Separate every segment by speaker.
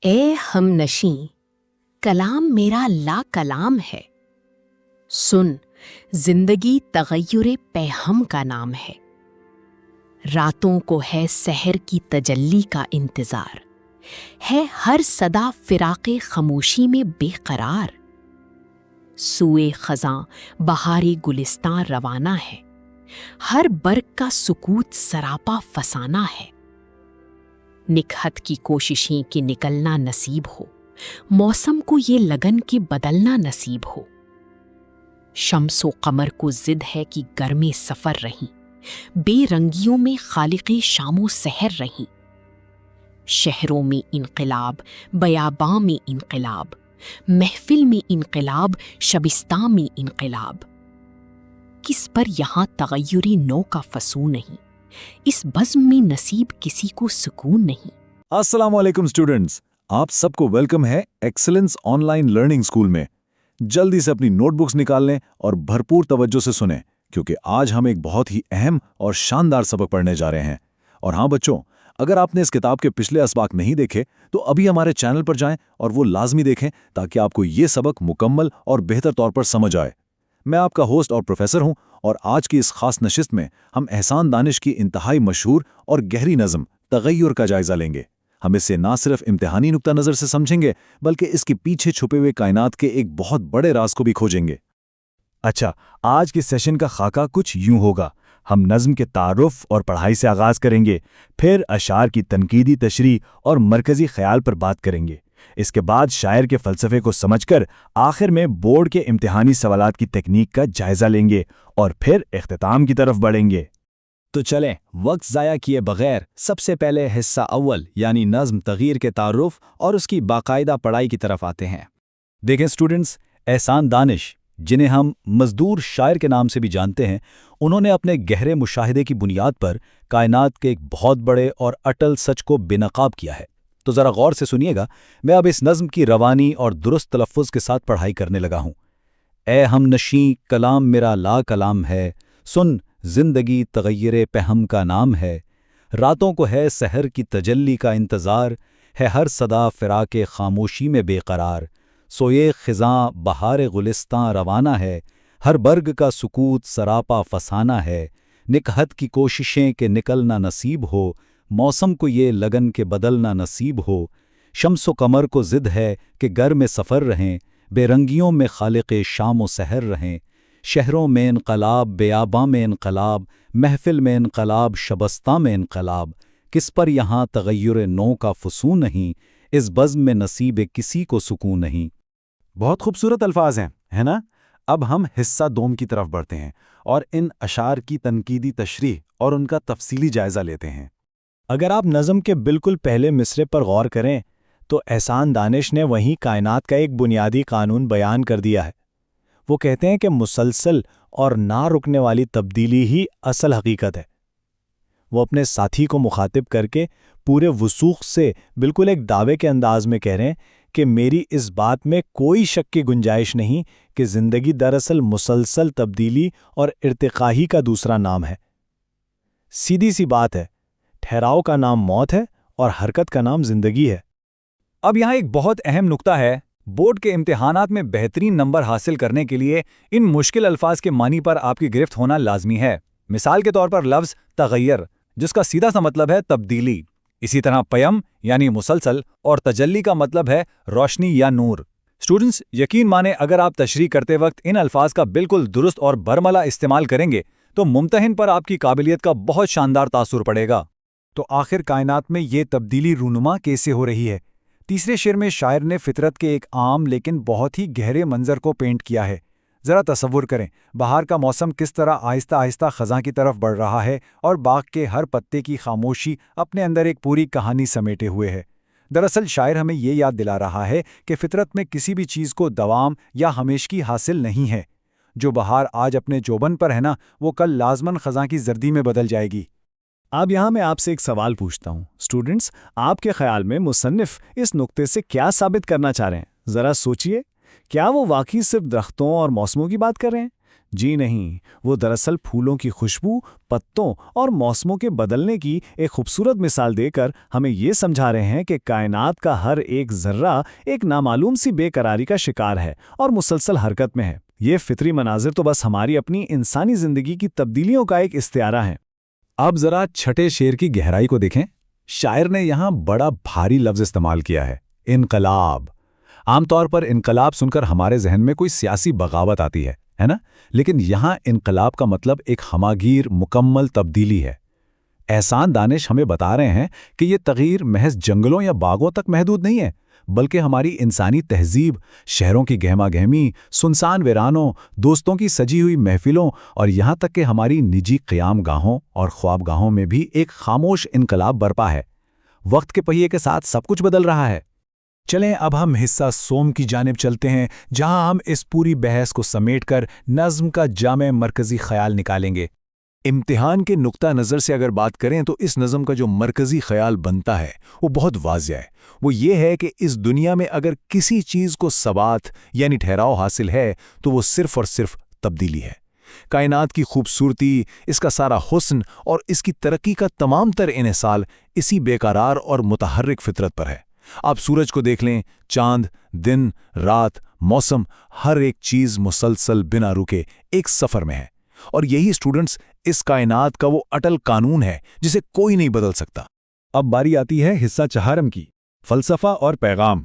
Speaker 1: اے ہم نشیں کلام میرا لا کلام ہے، سن زندگی تغیر پیہم کا نام ہے۔ راتوں کو ہے سحر کی تجلی کا انتظار، ہے ہر صدا فراق خاموشی میں بے قرار۔ سوئے خزاں بہاری گلستاں روانہ ہے، ہر برگ کا سکوت سراپا فسانہ ہے۔ نکہت کی کوششیں کہ نکلنا نصیب ہو، موسم کو یہ لگن کہ بدلنا نصیب ہو۔ شمس و قمر کو ضد ہے کہ گرم سفر رہیں، بے رنگیوں میں خالق شام و سحر رہیں۔ شہروں میں انقلاب، بیاباں میں انقلاب، محفل میں انقلاب، شبستاں میں انقلاب۔ کس پر یہاں تغیری نو کا فسوں نہیں، اس بزم میں نصیب کسی کو سکون نہیں۔
Speaker 2: السلام علیکم اسٹوڈنٹس، آپ سب کو ویلکم ہے excellence on line learning school میں۔ جلدی سے اپنی نوٹ بکس نکال لیں اور بھرپور توجہ سے سنیں، کیونکہ آج ہم ایک بہت ہی اہم اور شاندار سبق پڑھنے جا رہے ہیں۔ اور ہاں بچوں، اگر آپ نے اس کتاب کے پچھلے اسباق نہیں دیکھے تو ابھی ہمارے چینل پر جائیں اور وہ لازمی دیکھیں تاکہ آپ کو یہ سبق مکمل اور بہتر طور پر سمجھ آئے۔ میں آپ کا ہوسٹ اور پروفیسر ہوں، اور آج کی اس خاص نشست میں ہم احسان دانش کی انتہائی مشہور اور گہری نظم تغیر کا جائزہ لیں گے۔ ہم اسے نہ صرف امتحانی نقطہ نظر سے سمجھیں گے بلکہ اس کے پیچھے چھپے ہوئے کائنات کے ایک بہت بڑے راز کو بھی کھوجیں گے۔
Speaker 3: اچھا، آج کے سیشن کا خاکہ کچھ یوں ہوگا۔ ہم نظم کے تعارف اور پڑھائی سے آغاز کریں گے، پھر اشعار کی تنقیدی تشریح اور مرکزی خیال پر بات کریں گے۔ اس کے بعد شاعر کے فلسفے کو سمجھ کر آخر میں بورڈ کے امتحانی سوالات کی تکنیک کا جائزہ لیں گے اور پھر اختتام کی طرف بڑھیں گے۔
Speaker 4: تو چلیں وقت ضائع کیے بغیر سب سے پہلے حصہ اول یعنی نظم تغیر کے تعارف اور اس کی باقاعدہ پڑھائی کی طرف آتے ہیں۔
Speaker 3: دیکھیں اسٹوڈنٹس، احسان دانش، جنہیں ہم مزدور شاعر کے نام سے بھی جانتے ہیں، انہوں نے اپنے گہرے مشاہدے کی بنیاد پر کائنات کے ایک بہت بڑے اور اٹل سچ کو بے نقاب کیا ہے۔ تو ذرا غور سے سنیے گا، میں اب اس نظم کی روانی اور درست تلفظ کے ساتھ پڑھائی کرنے لگا ہوں۔ اے ہم نشیں کلام میرا لا کلام ہے، سن زندگی تغیر پہم کا نام ہے۔ راتوں کو ہے سحر کی تجلی کا انتظار، ہے ہر صدا فراق خاموشی میں بے قرار۔ سوئے خزاں بہار گلستاں روانہ ہے، ہر برگ کا سکوت سراپا فسانہ ہے۔ نکہت کی کوششیں کہ نکلنا نصیب ہو، موسم کو یہ لگن کے بدلنا نصیب ہو۔ شمس و قمر کو ضد ہے کہ گر میں سفر رہیں، بے رنگیوں میں خالق شام و سحر رہیں۔ شہروں میں انقلاب، بیاباں میں انقلاب، محفل میں انقلاب، شبستاں میں انقلاب۔ کس پر یہاں تغیر نو کا فسوں نہیں، اس بزم میں نصیب کسی کو سکون نہیں۔
Speaker 2: بہت خوبصورت الفاظ ہیں، ہے نا؟ اب ہم حصہ دوم کی طرف بڑھتے ہیں اور ان اشعار کی تنقیدی تشریح اور ان کا تفصیلی جائزہ لیتے ہیں۔
Speaker 3: اگر آپ نظم کے بالکل پہلے مصرعے پر غور کریں تو احسان دانش نے وہیں کائنات کا ایک بنیادی قانون بیان کر دیا ہے۔ وہ کہتے ہیں کہ مسلسل اور نہ رکنے والی تبدیلی ہی اصل حقیقت ہے۔ وہ اپنے ساتھی کو مخاطب کر کے پورے وثوق سے بالکل ایک دعوے کے انداز میں کہہ رہے ہیں کہ میری اس بات میں کوئی شک کی گنجائش نہیں کہ زندگی دراصل مسلسل تبدیلی اور ارتقائی کا دوسرا نام ہے۔ سیدھی سی بات ہے، ٹھہراؤ کا نام موت ہے اور حرکت کا نام زندگی ہے۔
Speaker 4: اب یہاں ایک بہت اہم نقطہ ہے، بورڈ کے امتحانات میں بہترین نمبر حاصل کرنے کے لیے ان مشکل الفاظ کے معنی پر آپ کی گرفت ہونا لازمی ہے۔ مثال کے طور پر لفظ تغیر، جس کا سیدھا سا مطلب ہے تبدیلی، اسی طرح پیم یعنی مسلسل اور تجلی کا مطلب ہے روشنی یا نور۔ اسٹوڈنٹس، یقین مانیں اگر آپ تشریح کرتے وقت ان الفاظ کا بالکل درست اور برملا استعمال کریں گے تو ممتحن پر آپ کی قابلیت کا بہت شاندار تاثر پڑے گا۔
Speaker 2: تو آخر کائنات میں یہ تبدیلی رونما کیسے ہو رہی ہے؟ تیسرے شعر میں شاعر نے فطرت کے ایک عام لیکن بہت ہی گہرے منظر کو پینٹ کیا ہے۔ ذرا تصور کریں، بہار کا موسم کس طرح آہستہ آہستہ خزاں کی طرف بڑھ رہا ہے اور باغ کے ہر پتے کی خاموشی اپنے اندر ایک پوری کہانی سمیٹے ہوئے ہے۔ دراصل شاعر ہمیں یہ یاد دلا رہا ہے کہ فطرت میں کسی بھی چیز کو دوام یا ہمیشگی حاصل نہیں ہے۔ جو بہار آج اپنے جوبن پر ہے نا، وہ کل لازماً خزاں کی زردی میں بدل جائے گی۔
Speaker 3: اب یہاں میں آپ سے ایک سوال پوچھتا ہوں اسٹوڈنٹس، آپ کے خیال میں مصنف اس نقطے سے کیا ثابت کرنا چاہ رہے ہیں؟ ذرا سوچئے، کیا وہ واقعی صرف درختوں اور موسموں کی بات کر رہے ہیں؟
Speaker 2: جی نہیں، وہ دراصل پھولوں کی خوشبو، پتوں اور موسموں کے بدلنے کی ایک خوبصورت مثال دے کر ہمیں یہ سمجھا رہے ہیں کہ کائنات کا ہر ایک ذرہ ایک نامعلوم سی بے قراری کا شکار ہے اور مسلسل حرکت میں ہے۔ یہ فطری مناظر تو بس ہماری اپنی انسانی زندگی کی تبدیلیوں کا ایک استعارہ ہیں۔
Speaker 3: اب ذرا چھٹے شعر کی گہرائی کو دیکھیں۔ شاعر نے یہاں بڑا بھاری لفظ استعمال کیا ہے، انقلاب۔ عام طور پر انقلاب سن کر ہمارے ذہن میں کوئی سیاسی بغاوت آتی ہے نا؟ لیکن یہاں انقلاب کا مطلب ایک ہماگیر مکمل تبدیلی ہے۔ احسان دانش ہمیں بتا رہے ہیں کہ یہ تغییر محض جنگلوں یا باغوں تک محدود نہیں ہے، بلکہ ہماری انسانی تہذیب، شہروں کی گہما گہمی، سنسان ویرانوں، دوستوں کی سجی ہوئی محفلوں اور یہاں تک کہ ہماری نجی قیام گاہوں اور خواب گاہوں میں بھی ایک خاموش انقلاب برپا ہے۔ وقت کے پہیے کے ساتھ سب کچھ بدل رہا ہے۔
Speaker 4: چلیں اب ہم حصہ سوم کی جانب چلتے ہیں، جہاں ہم اس پوری بحث کو سمیٹ کر نظم کا جامع مرکزی خیال نکالیں گے۔
Speaker 2: امتحان کے نقطہ نظر سے اگر بات کریں تو اس نظم کا جو مرکزی خیال بنتا ہے وہ بہت واضح ہے۔ وہ یہ ہے کہ اس دنیا میں اگر کسی چیز کو ثبات یعنی ٹھہراؤ حاصل ہے تو وہ صرف اور صرف تبدیلی ہے۔ کائنات کی خوبصورتی، اس کا سارا حسن اور اس کی ترقی کا تمام تر انحصار اسی بے قرار اور متحرک فطرت پر ہے۔ آپ سورج کو دیکھ لیں، چاند، دن، رات، موسم، ہر ایک چیز مسلسل بنا رکے ایک سفر میں ہے، اور یہی اسٹوڈنٹس اس کائنات کا وہ اٹل قانون ہے جسے کوئی نہیں بدل سکتا۔
Speaker 3: اب باری آتی ہے حصہ چہارم کی، فلسفہ اور پیغام۔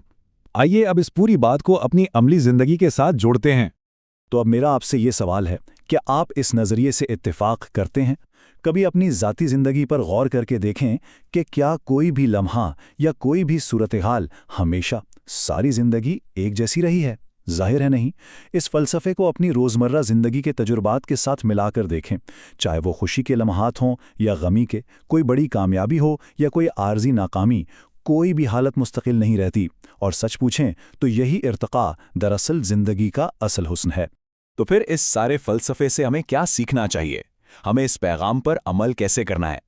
Speaker 3: آئیے اب اس پوری بات کو اپنی عملی زندگی کے ساتھ جوڑتے ہیں۔
Speaker 2: تو اب میرا آپ سے یہ سوال ہے، کیا آپ اس نظریے سے اتفاق کرتے ہیں؟ کبھی اپنی ذاتی زندگی پر غور کر کے دیکھیں کہ کیا کوئی بھی لمحہ یا کوئی بھی صورتحال ہمیشہ ساری زندگی ایک جیسی رہی ہے؟ ظاہر ہے نہیں۔ اس فلسفے کو اپنی روزمرہ زندگی کے تجربات کے ساتھ ملا کر دیکھیں، چاہے وہ خوشی کے لمحات ہوں یا غمی کے، کوئی بڑی کامیابی ہو یا کوئی عارضی ناکامی، کوئی بھی حالت مستقل نہیں رہتی، اور سچ پوچھیں تو یہی ارتقاء دراصل زندگی کا اصل حسن ہے۔
Speaker 5: تو پھر اس سارے فلسفے سے ہمیں کیا سیکھنا چاہیے؟ ہمیں اس پیغام پر عمل کیسے کرنا ہے؟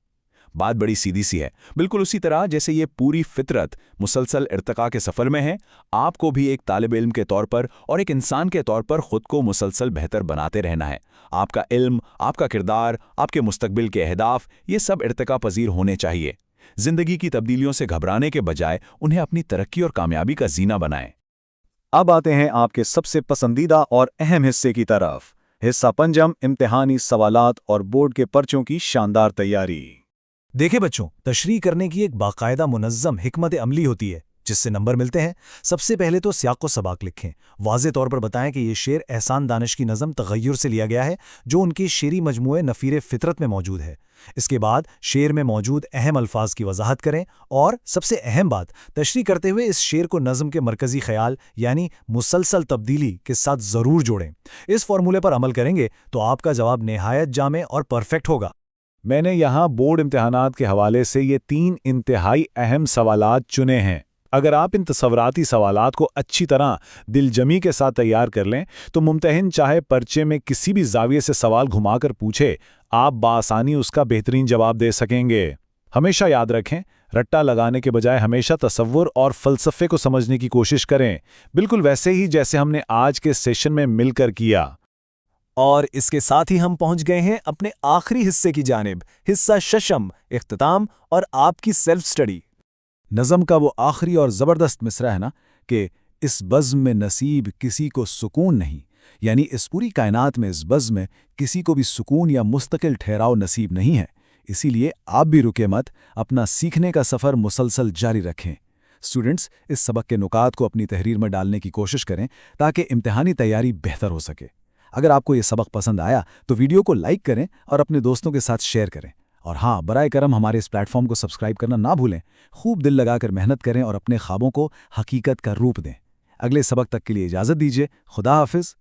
Speaker 5: بات بڑی سیدھی سی ہے، بالکل اسی طرح جیسے یہ پوری فطرت مسلسل ارتقاء کے سفر میں ہے، آپ کو بھی ایک طالب علم کے طور پر اور ایک انسان کے طور پر خود کو مسلسل بہتر بناتے رہنا ہے۔ آپ کا علم، آپ کا کردار، آپ کے مستقبل کے اہداف، یہ سب ارتقاء پذیر ہونے چاہیے۔ زندگی کی تبدیلیوں سے گھبرانے کے بجائے انہیں اپنی ترقی اور کامیابی کا زینہ بنائیں۔
Speaker 2: اب آتے ہیں آپ کے سب سے پسندیدہ اور اہم حصے کی طرف، حصہ پنجم، امتحانی سوالات اور بورڈ کے پرچوں کی شاندار تیاری۔
Speaker 4: دیکھیں بچوں، تشریح کرنے کی ایک باقاعدہ منظم حکمت عملی ہوتی ہے جس سے نمبر ملتے ہیں۔ سب سے پہلے تو سیاق و سباق لکھیں، واضح طور پر بتائیں کہ یہ شعر احسان دانش کی نظم تغیر سے لیا گیا ہے جو ان کی شعری مجموعے نفیر فطرت میں موجود ہے۔ اس کے بعد شعر میں موجود اہم الفاظ کی وضاحت کریں، اور سب سے اہم بات، تشریح کرتے ہوئے اس شعر کو نظم کے مرکزی خیال یعنی مسلسل تبدیلی کے ساتھ ضرور جوڑیں۔ اس فارمولے پر عمل کریں گے تو آپ کا جواب نہایت جامع اور پرفیکٹ ہوگا۔
Speaker 2: میں نے یہاں بورڈ امتحانات کے حوالے سے یہ 3 انتہائی اہم سوالات چنے ہیں۔ اگر آپ ان تصوراتی سوالات کو اچھی طرح دل جمی کے ساتھ تیار کر لیں تو ممتحن چاہے پرچے میں کسی بھی زاویے سے سوال گھما کر پوچھے، آپ بآسانی اس کا بہترین جواب دے سکیں گے۔ ہمیشہ یاد رکھیں، رٹا لگانے کے بجائے ہمیشہ تصور اور فلسفے کو سمجھنے کی کوشش کریں، بالکل ویسے ہی جیسے ہم نے آج کے سیشن میں مل کر کیا۔
Speaker 4: اور اس کے ساتھ ہی ہم پہنچ گئے ہیں اپنے آخری حصے کی جانب، حصہ ششم، اختتام اور آپ کی سیلف سٹڈی۔
Speaker 3: نظم کا وہ آخری اور زبردست مصرع ہے نا کہ اس بزم میں نصیب کسی کو سکون نہیں، یعنی اس پوری کائنات میں اس بزم میں کسی کو بھی سکون یا مستقل ٹھہراؤ نصیب نہیں ہے۔ اسی لیے آپ بھی رکے مت، اپنا سیکھنے کا سفر مسلسل جاری رکھیں۔ اسٹوڈنٹس، اس سبق کے نکات کو اپنی تحریر میں ڈالنے کی کوشش کریں تاکہ امتحانی تیاری بہتر ہو سکے۔ اگر آپ کو یہ سبق پسند آیا تو ویڈیو کو لائک کریں اور اپنے دوستوں کے ساتھ شیئر کریں، اور ہاں، برائے کرم ہمارے اس پلیٹ فارم کو سبسکرائب کرنا نہ بھولیں۔ خوب دل لگا کر محنت کریں اور اپنے خوابوں کو حقیقت کا روپ دیں۔ اگلے سبق تک کے لیے اجازت دیجیے۔ خدا حافظ۔